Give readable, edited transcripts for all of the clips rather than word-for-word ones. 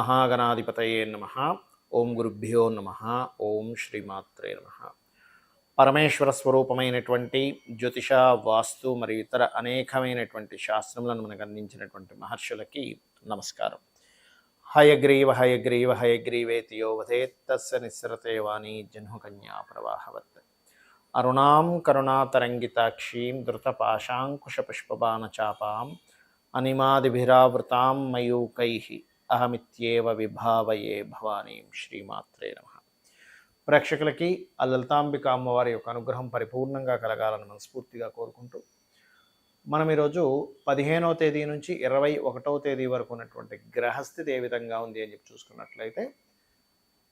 మహాగణాధిపతయే నమః. ఓం గురుభ్యో నమః. ఓం శ్రీమాత్రే నమః. పరమేశ్వర స్వరూపమైనటువంటి జ్యోతిష, వాస్తు మరియు ఇతర అనేకమైనటువంటి శాస్త్రములను మనకు అందించినటువంటి మహర్షులకి నమస్కారం. హయగ్రీవ హయగ్రీవ హయగ్రీవేతి యో వదేత్ తస్య నిస్సరతే వాణి జహ్నుకన్యా ప్రవాహవత్. అరుణాం కరుణాతరంగితాక్షీం ధృతపాశాంకుశపుష్పబాణచాపాం అనిమాదిభిరావృతాం మయూకైః అహమిత్యేవ విభావయే భవానీం. శ్రీమాత్రే నమః. ప్రేక్షకులకి ఆ లలితాంబిక అమ్మవారి యొక్క అనుగ్రహం పరిపూర్ణంగా కలగాలని మనస్ఫూర్తిగా కోరుకుంటూ మనం ఈరోజు 15వ తేదీ నుంచి 21వ తేదీ వరకు ఉన్నటువంటి గ్రహస్థితి ఏ విధంగా ఉంది అని చెప్పి చూసుకున్నట్లయితే,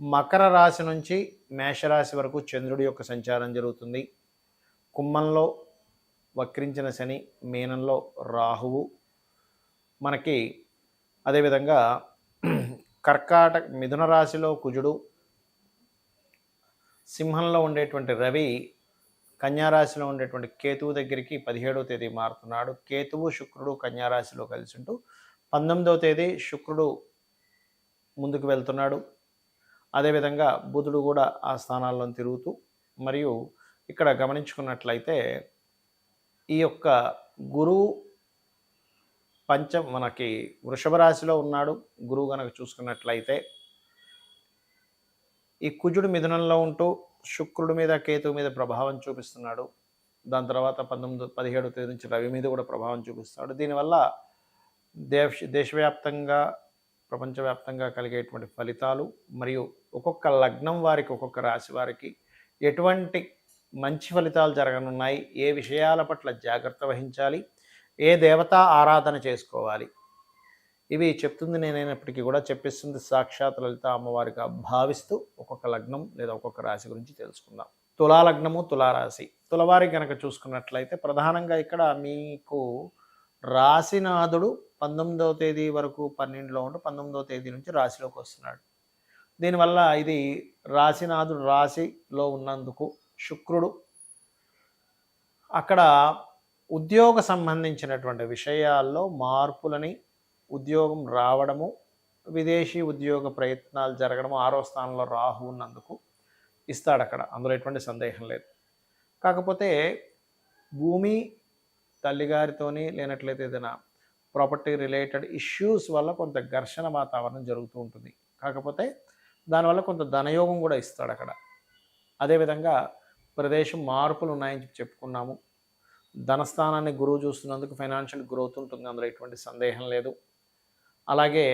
మకర రాశి నుంచి మేషరాశి వరకు చంద్రుడి యొక్క సంచారం జరుగుతుంది. కుంభంలో వక్రించిన శని, మీనంలో రాహువు, మనకి అదేవిధంగా మిథున రాశిలో కుజుడు, సింహంలో ఉండేటువంటి రవి కన్యారాశిలో ఉండేటువంటి కేతువు దగ్గరికి 17వ తేదీ మారుతున్నాడు. కేతువు శుక్రుడు కన్యారాశిలో కలిసి ఉంటూ 19వ తేదీ శుక్రుడు ముందుకు వెళ్తున్నాడు. అదేవిధంగా బుధుడు కూడా ఆ స్థానాల్లో తిరుగుతూ, మరియు ఇక్కడ గమనించుకున్నట్లయితే ఈ యొక్క గురువు మనకి వృషభ రాశిలో ఉన్నాడు. గురువు కనుక చూసుకున్నట్లయితే ఈ కుజుడు మిథునంలో ఉంటూ శుక్రుడి మీద కేతువు మీద ప్రభావం చూపిస్తున్నాడు. దాని తర్వాత 17వ తేదీ నుంచి రవి మీద కూడా ప్రభావం చూపిస్తున్నాడు. దీనివల్ల దేశవ్యాప్తంగా ప్రపంచవ్యాప్తంగా కలిగేటువంటి ఫలితాలు, మరియు ఒక్కొక్క లగ్నం వారికి, ఒక్కొక్క రాశి వారికి ఎటువంటి మంచి ఫలితాలు జరగనున్నాయి, ఏ విషయాల పట్ల జాగ్రత్త వహించాలి, ఏ దేవతా ఆరాధన చేసుకోవాలి, ఇవి చెప్తుంది నేనైనప్పటికీ కూడా చెప్పిస్తుంది సాక్షాత్ లలిత అమ్మవారిగా భావిస్తూ ఒక్కొక్క లగ్నం లేదా ఒక్కొక్క రాశి గురించి తెలుసుకుందాం. తులాలగ్నము, తులారాశి. తులవారికి కనుక చూసుకున్నట్లయితే ప్రధానంగా ఇక్కడ మీకు రాశినాథుడు 19వ తేదీ వరకు 12లో ఉంటూ 19వ తేదీ నుంచి రాశిలోకి వస్తున్నాడు. దీనివల్ల ఇది రాశినాథుడు రాశిలో ఉన్నందుకు శుక్రుడు అక్కడ ఉద్యోగ సంబంధించినటువంటి విషయాల్లో మార్పులని, ఉద్యోగం రావడము, విదేశీ ఉద్యోగ ప్రయత్నాలు జరగడము, 6వ స్థానంలో రాహు ఉన్నందుకు ఇస్తాడు అక్కడ, అందులో ఎటువంటి సందేహం లేదు. కాకపోతే భూమి తల్లిగారితోని లేనట్లయితే ఏదైనా ప్రాపర్టీ రిలేటెడ్ ఇష్యూస్ వల్ల కొంత ఘర్షణ వాతావరణం జరుగుతూ ఉంటుంది. కాకపోతే దానివల్ల కొంత ధనయోగం కూడా ఇస్తాడు అక్కడ. అదేవిధంగా ప్రదేశం మార్పులు ఉన్నాయని చెప్పుకున్నాము. ధనస్థానాన్ని గురువు చూస్తున్నందుకు ఫైనాన్షియల్ గ్రోత్ ఉంటుంది, అందులో ఎటువంటి సందేహం లేదు. అలాగే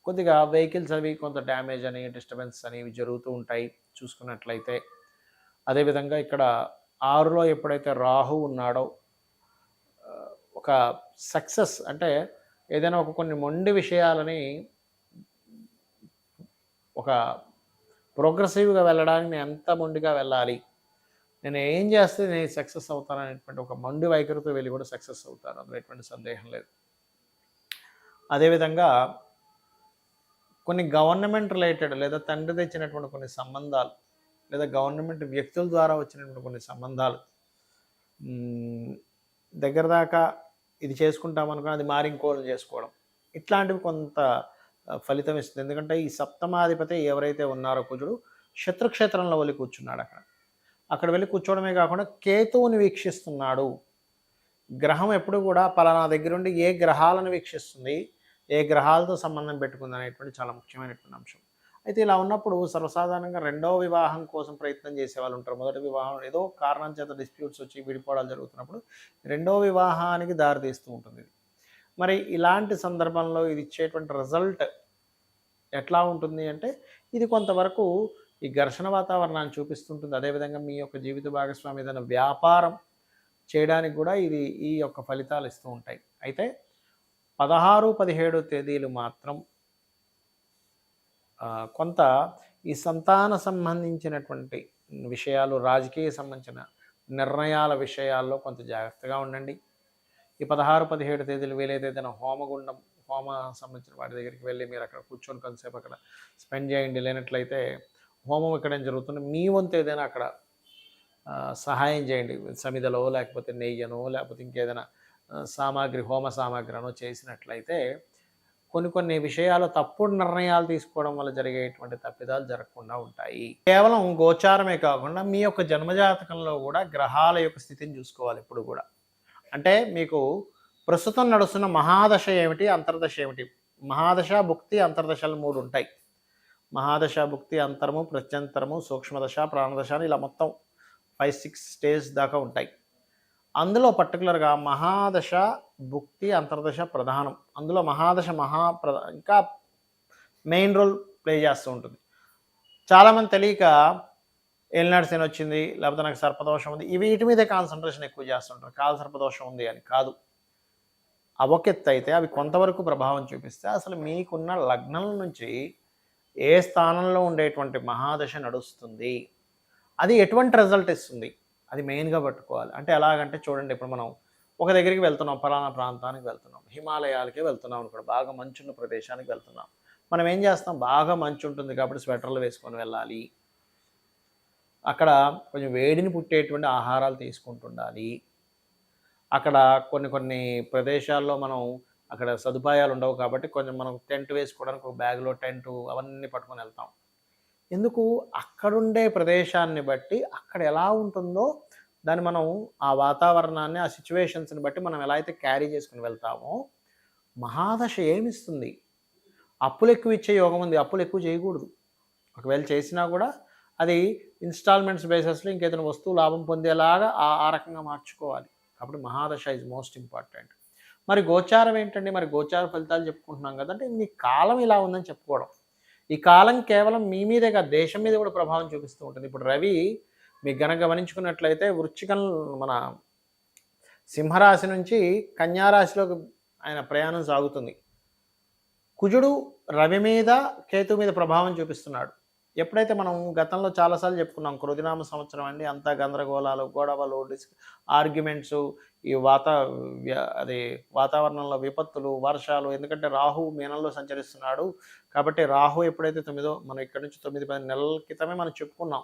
కొద్దిగా వెహికల్స్ అవి కొంత డ్యామేజ్ అని, డిస్టర్బెన్స్ అనేవి జరుగుతూ ఉంటాయి చూసుకున్నట్లయితే. అదేవిధంగా ఇక్కడ 6లో ఎప్పుడైతే రాహు ఉన్నాడో ఒక సక్సెస్ అంటే ఏదైనా కొన్ని మొండి విషయాలని ఒక ప్రోగ్రెసివ్గా వెళ్ళడానికి నేను ఎంత మొండిగా వెళ్ళాలి, నేను ఏం చేస్తే నేను సక్సెస్ అవుతాను అనేటువంటి ఒక మొండి వైఖరితో వెళ్ళి కూడా సక్సెస్ అవుతాను, అందులో ఎటువంటి సందేహం లేదు. అదేవిధంగా కొన్ని గవర్నమెంట్ రిలేటెడ్ లేదా తండ్రి తెచ్చినటువంటి కొన్ని సంబంధాలు, లేదా గవర్నమెంట్ వ్యక్తుల ద్వారా వచ్చినటువంటి కొన్ని సంబంధాలు దగ్గర దాకా ఇది చేసుకుంటామనుకుని అది మారి ఇంకోళ్ళు చేసుకోవడం, ఇట్లాంటివి కొంత ఫలితం ఇస్తుంది. ఎందుకంటే ఈ సప్తమాధిపతి ఎవరైతే ఉన్నారో కుజుడు శత్రుక్షేత్రంలో వెళ్ళి కూర్చున్నాడు. అక్కడ వెళ్ళి కూర్చోవడమే కాకుండా కేతువుని వీక్షిస్తున్నాడు. గ్రహం ఎప్పుడు కూడా పలానా దగ్గరుండి ఏ గ్రహాలను వీక్షిస్తుంది, ఏ గ్రహాలతో సంబంధం పెట్టుకుంది అనేటువంటి చాలా ముఖ్యమైనటువంటి అంశం. అయితే ఇలా ఉన్నప్పుడు సర్వసాధారణంగా రెండవ వివాహం కోసం ప్రయత్నం చేసే వాళ్ళు ఉంటారు. మొదటి వివాహం ఏదో కారణం చేత డిస్ప్యూట్స్ వచ్చి విడిపోవడాలు జరుగుతున్నప్పుడు రెండవ వివాహానికి దారితీస్తూ ఉంటుంది. మరి ఇలాంటి సందర్భంలో ఇది ఇచ్చేటువంటి రిజల్ట్ ఎట్లా ఉంటుంది అంటే, ఇది కొంతవరకు ఈ ఘర్షణ వాతావరణాన్ని చూపిస్తుంటుంది. అదేవిధంగా మీ యొక్క జీవిత భాగస్వామి ఏదైనా వ్యాపారం చేయడానికి కూడా ఇది ఈ యొక్క ఫలితాలు ఇస్తూ ఉంటాయి. అయితే 16, 17 తేదీలు మాత్రం కొంత ఈ సంతాన సంబంధించినటువంటి విషయాలు, రాజకీయ సంబంధించిన నిర్ణయాల విషయాల్లో కొంత జాగ్రత్తగా ఉండండి. ఈ 16, 17 తేదీలు వీలైతే ఏదైనా హోమగుండం, హోమ సంబంధించిన వాటి దగ్గరికి వెళ్ళి మీరు అక్కడ కూర్చొని కొంతసేపు అక్కడ స్పెండ్ చేయండి. లేనట్లయితే హోమం ఎక్కడైనా జరుగుతుంది, మీ వంతు ఏదైనా అక్కడ సహాయం చేయండి. సమిదలో లేకపోతే నెయ్యనో లేకపోతే ఇంకేదైనా సామాగ్రి, హోమ సామాగ్రి అనో చేసినట్లయితే కొన్ని విషయాలు తప్పుడు నిర్ణయాలు తీసుకోవడం వల్ల జరిగేటువంటి తప్పిదాలు జరగకుండా ఉంటాయి. కేవలం గోచారమే కాకుండా మీ యొక్క జన్మజాతకంలో కూడా గ్రహాల యొక్క స్థితిని చూసుకోవాలి ఎప్పుడు కూడా. అంటే మీకు ప్రస్తుతం నడుస్తున్న మహాదశ ఏమిటి, అంతర్దశ ఏమిటి? మహాదశ, భుక్తి, అంతర్దశలు 3 ఉంటాయి. మహాదశ, భుక్తి, అంతరము, ప్రత్యంతరము, సూక్ష్మదశ, ప్రాణదశ అని ఇలా మొత్తం 5-6 స్టేజ్ దాకా ఉంటాయి. అందులో పర్టికులర్గా మహాదశ, భుక్తి, అంతర్దశ ప్రధానం. అందులో మహాదశ ఇంకా మెయిన్ రోల్ ప్లే చేస్తూ ఉంటుంది. చాలామంది తెలియక ఏలినాడు శని వచ్చింది, లేకపోతే నాకు సర్పదోషం ఉంది, వీటి మీదే కాన్సన్ట్రేషన్ ఎక్కువ చేస్తుంటారు. కాల సర్పదోషం ఉంది అని కాదు. అవకెత్తు అయితే అవి కొంతవరకు ప్రభావం చూపిస్తే అసలు మీకున్న లగ్నం నుంచి ఏ స్థానంలో ఉండేటువంటి మహాదశ నడుస్తుంది, అది ఎటువంటి రిజల్ట్ ఇస్తుంది, అది మెయిన్గా పట్టుకోవాలి. అంటే ఎలాగంటే చూడండి, ఇప్పుడు మనం ఒక దగ్గరికి వెళ్తున్నాం, ఫలానా ప్రాంతానికి వెళ్తున్నాం, హిమాలయాలకే వెళ్తున్నాం అనుకోండి, బాగా మంచున్న ప్రదేశానికి వెళ్తున్నాం. మనం ఏం చేస్తాం, బాగా మంచు ఉంటుంది కాబట్టి స్వెటర్లు వేసుకొని వెళ్ళాలి, అక్కడ కొంచెం వేడిని పుట్టేటువంటి ఆహారాలు తీసుకుంటుండాలి. అక్కడ కొన్ని ప్రదేశాల్లో మనం అక్కడ సదుపాయాలు ఉండవు కాబట్టి కొంచెం మనం టెంట్ వేసుకోవడానికి ఒక బ్యాగ్లో టెంటు అవన్నీ పట్టుకొని వెళ్తాం. ఎందుకు, అక్కడుండే ప్రదేశాన్ని బట్టి అక్కడ ఎలా ఉంటుందో దాన్ని మనం ఆ వాతావరణాన్ని, ఆ సిచ్యువేషన్స్ని బట్టి మనం ఎలా అయితే క్యారీ చేసుకుని వెళ్తామో, మహాదశ ఏమిస్తుంది, అప్పులు ఎక్కువ ఇచ్చే యోగం ఉంది, అప్పులు ఎక్కువ చేయకూడదు. ఒకవేళ చేసినా కూడా అది ఇన్స్టాల్మెంట్స్ బేసిస్లో ఇంకేదైనా వస్తువు లాభం పొందేలాగా ఆ రకంగా మార్చుకోవాలి. కాబట్టి మహాదశ ఈజ్ మోస్ట్ ఇంపార్టెంట్. మరి గోచారం ఏంటండి, మరి గోచార ఫలితాలు చెప్పుకుంటున్నాం కదా, అంటే మీ కాలం ఇలా ఉందని చెప్పుకోవడం. ఈ కాలం కేవలం మీ మీదే కాదు, దేశం మీద కూడా ప్రభావం చూపిస్తూ ఉంటుంది. ఇప్పుడు రవి మీకు గనక గమనించుకున్నట్లయితే వృశ్చికం, మన సింహరాశి నుంచి కన్యారాశిలోకి ఆయన ప్రయాణం సాగుతుంది. కుజుడు రవి మీద, కేతు మీద ప్రభావం చూపిస్తున్నాడు. ఎప్పుడైతే మనం గతంలో చాలాసార్లు చెప్పుకున్నాం, క్రోధినామ సంవత్సరం అండి, అంతా గందరగోళాలు, గొడవలు, ఆర్గ్యుమెంట్స్, ఈ వాతావరణంలో విపత్తులు, వర్షాలు. ఎందుకంటే రాహు మీనంలో సంచరిస్తున్నాడు కాబట్టి రాహు ఎప్పుడైతే మనం ఇక్కడ నుంచి 9-10 నెలల క్రితమే మనం చెప్పుకున్నాం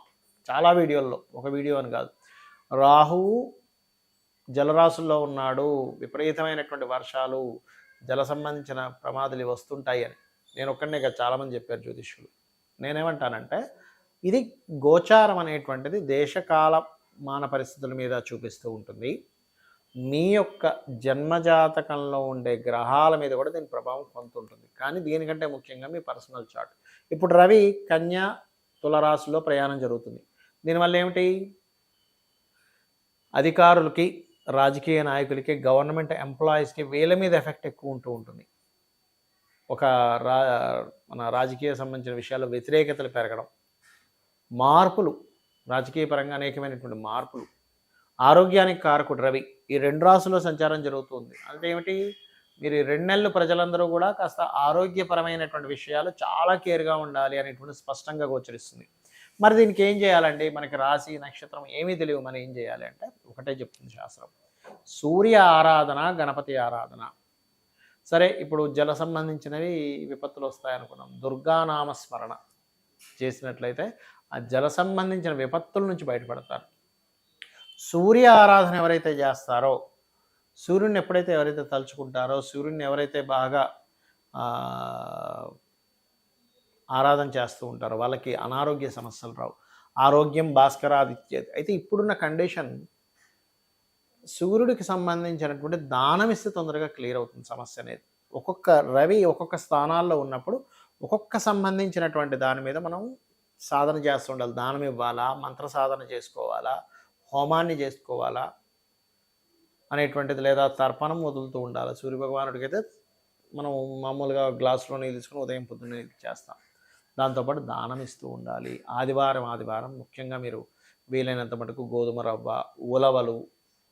చాలా వీడియోల్లో, ఒక వీడియో అని కాదు. రాహువు జలరాశుల్లో ఉన్నాడు, విపరీతమైనటువంటి వర్షాలు, జల సంబంధించిన ప్రమాదాలు వస్తుంటాయి అని నేను ఒక్కడనే కాదు, చాలామంది చెప్పారు జ్యోతిష్యులు. నేనేమంటానంటే, ఇది గోచారం అనేటువంటిది దేశకాల మాన పరిస్థితుల మీద చూపిస్తూ ఉంటుంది. మీ యొక్క జన్మజాతకంలో ఉండే గ్రహాల మీద కూడా దీని ప్రభావం కొంత ఉంటుంది. కానీ దీనికంటే ముఖ్యంగా మీ పర్సనల్ చార్ట్. ఇప్పుడు రవి కన్యా తులరాశిలో ప్రయాణం జరుగుతుంది. దీనివల్ల ఏమిటి, అధికారులకి, రాజకీయ నాయకులకి, గవర్నమెంట్ ఎంప్లాయీస్కి వీళ్ళ మీద ఎఫెక్ట్ ఎక్కువ ఉంటూ ఉంటుంది. మన రాజకీయ సంబంధించిన విషయాల్లో వ్యతిరేకతలు పెరగడం, మార్పులు, రాజకీయ పరంగా అనేకమైనటువంటి మార్పులు. ఆరోగ్యానికి కారకుడు రవి ఈ 2 రాశుల్లో సంచారం జరుగుతుంది. అంటే ఏమిటి, మీరు ఈ 2 నెలలు ప్రజలందరూ కూడా కాస్త ఆరోగ్యపరమైనటువంటి విషయాలు చాలా కేర్గా ఉండాలి అనేటువంటి స్పష్టంగా గోచరిస్తుంది. మరి దీనికి ఏం చేయాలండి, మనకి రాశి నక్షత్రం ఏమీ తెలియదు, మనం ఏం చేయాలి అంటే ఒకటే చెప్తుంది శాస్త్రం, సూర్య ఆరాధన, గణపతి ఆరాధన. సరే, ఇప్పుడు జల సంబంధించినవి విపత్తులు వస్తాయనుకున్నాం, దుర్గానామస్మరణ చేసినట్లయితే ఆ జల సంబంధించిన విపత్తుల నుంచి బయటపడతారు. సూర్య ఆరాధన ఎవరైతే చేస్తారో, సూర్యుడిని ఎప్పుడైతే ఎవరైతే తలుచుకుంటారో, సూర్యుడిని ఎవరైతే బాగా ఆరాధన చేస్తూ ఉంటారో వాళ్ళకి అనారోగ్య సమస్యలు రావు. ఆరోగ్యం భాస్కరాదిత్యేది. అయితే ఇప్పుడున్న కండిషన్, సూర్యుడికి సంబంధించినటువంటి దానం ఇస్తే తొందరగా క్లియర్ అవుతుంది సమస్య అనేది. ఒక్కొక్క రవి ఒక్కొక్క స్థానాల్లో ఉన్నప్పుడు ఒక్కొక్క సంబంధించినటువంటి దాని మీద మనం సాధన చేస్తూ ఉండాలి. దానం ఇవ్వాలా, మంత్ర సాధన చేసుకోవాలా, హోమాన్ని చేసుకోవాలా అనేటువంటిది, లేదా తర్పణం వదులుతూ ఉండాలి. సూర్యభగవానుడికి అయితే మనం మామూలుగా గ్లాసులో నీళ్ళు తీసుకుని ఉదయం పొద్దున్నే చేస్తాం. దాంతోపాటు దానం ఇస్తూ ఉండాలి. ఆదివారం ముఖ్యంగా మీరు వీలైనంత మటుకు గోధుమ రవ్వ, ఉలవలు,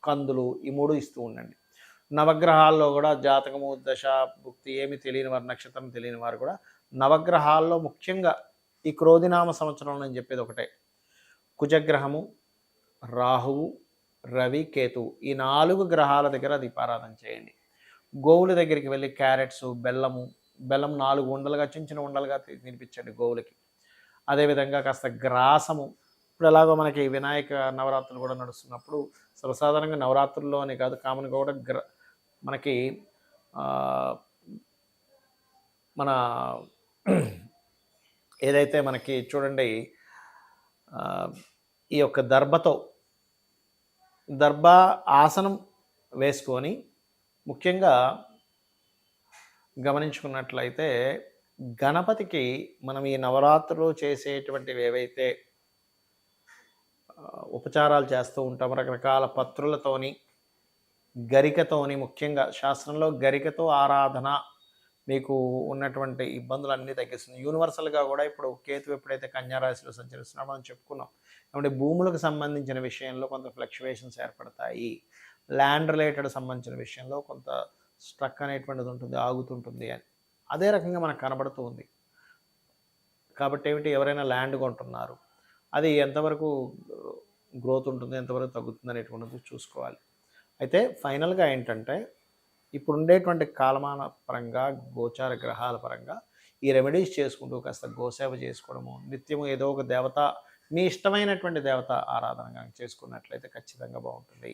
కందులు ఈ 3 ఇస్తూ ఉండండి. నవగ్రహాల్లో కూడా జాతకము, దశ, భుక్తి ఏమి తెలియని వారు, నక్షత్రం తెలియని వారు కూడా నవగ్రహాల్లో ముఖ్యంగా ఈ క్రోధినామ సంవత్సరంలో నేను చెప్పేది ఒకటే, కుజగ్రహము, రాహువు, రవి, కేతు ఈ 4 గ్రహాల దగ్గర దీపారాధన చేయండి. గోవుల దగ్గరికి వెళ్ళి క్యారెట్స్, బెల్లం 4 ఉండలుగా, చిన్న ఉండలుగా తినిపించండి గోవులకి. అదేవిధంగా కాస్త గ్రాసము, ఇప్పుడు ఎలాగో మనకి వినాయక నవరాత్రులు కూడా నడుస్తున్నప్పుడు సర్వసాధారణంగా నవరాత్రుల్లో అని కాదు, కామన్గా కూడా మనకి మన ఏదైతే మనకి చూడండి ఆ, ఈ యొక్క దర్భ ఆసనం వేసుకొని ముఖ్యంగా గమనించుకున్నట్లయితే గణపతికి మనం ఈ నవరాత్రులు చేసేటువంటివి ఏవైతే ఉపచారాలు చేస్తూ ఉంటాం రకరకాల పత్రులతోని గరికతోని, ముఖ్యంగా శాస్త్రంలో గరికతో ఆరాధన మీకు ఉన్నటువంటి ఇబ్బందులన్నీ తగ్గిస్తుంది. యూనివర్సల్గా కూడా ఇప్పుడు కేతు ఎప్పుడైతే కన్యా రాశిలో సంచరిస్తున్నాడో మనం చెప్పుకున్నాం. కాబట్టి భూములకు సంబంధించిన విషయంలో కొంత ఫ్లక్చువేషన్స్ ఏర్పడతాయి. ల్యాండ్ రిలేటెడ్ సంబంధించిన విషయంలో కొంత స్ట్రక్ అనేటువంటిది ఉంటుంది, ఆగుతుంటుంది అని. అదే రకంగా మనకు కనబడుతూ ఉంది. కాబట్టి ఏమిటి, ఎవరైనా ల్యాండ్ కొంటున్నారు, అది ఎంతవరకు గ్రోత్ ఉంటుంది, ఎంతవరకు తగ్గుతుంది అనేటువంటిది చూసుకోవాలి. అయితే ఫైనల్గా ఏంటంటే ఇప్పుడు ఉండేటువంటి కాలమాన పరంగా, గోచార గ్రహాల పరంగా ఈ రెమెడీస్ చేసుకుంటూ కాస్త గోసేవ చేసుకోవడము, నిత్యము ఏదో ఒక దేవత, మీ ఇష్టమైనటువంటి దేవత ఆరాధన కనుక చేసుకున్నట్లయితే ఖచ్చితంగా బాగుంటుంది.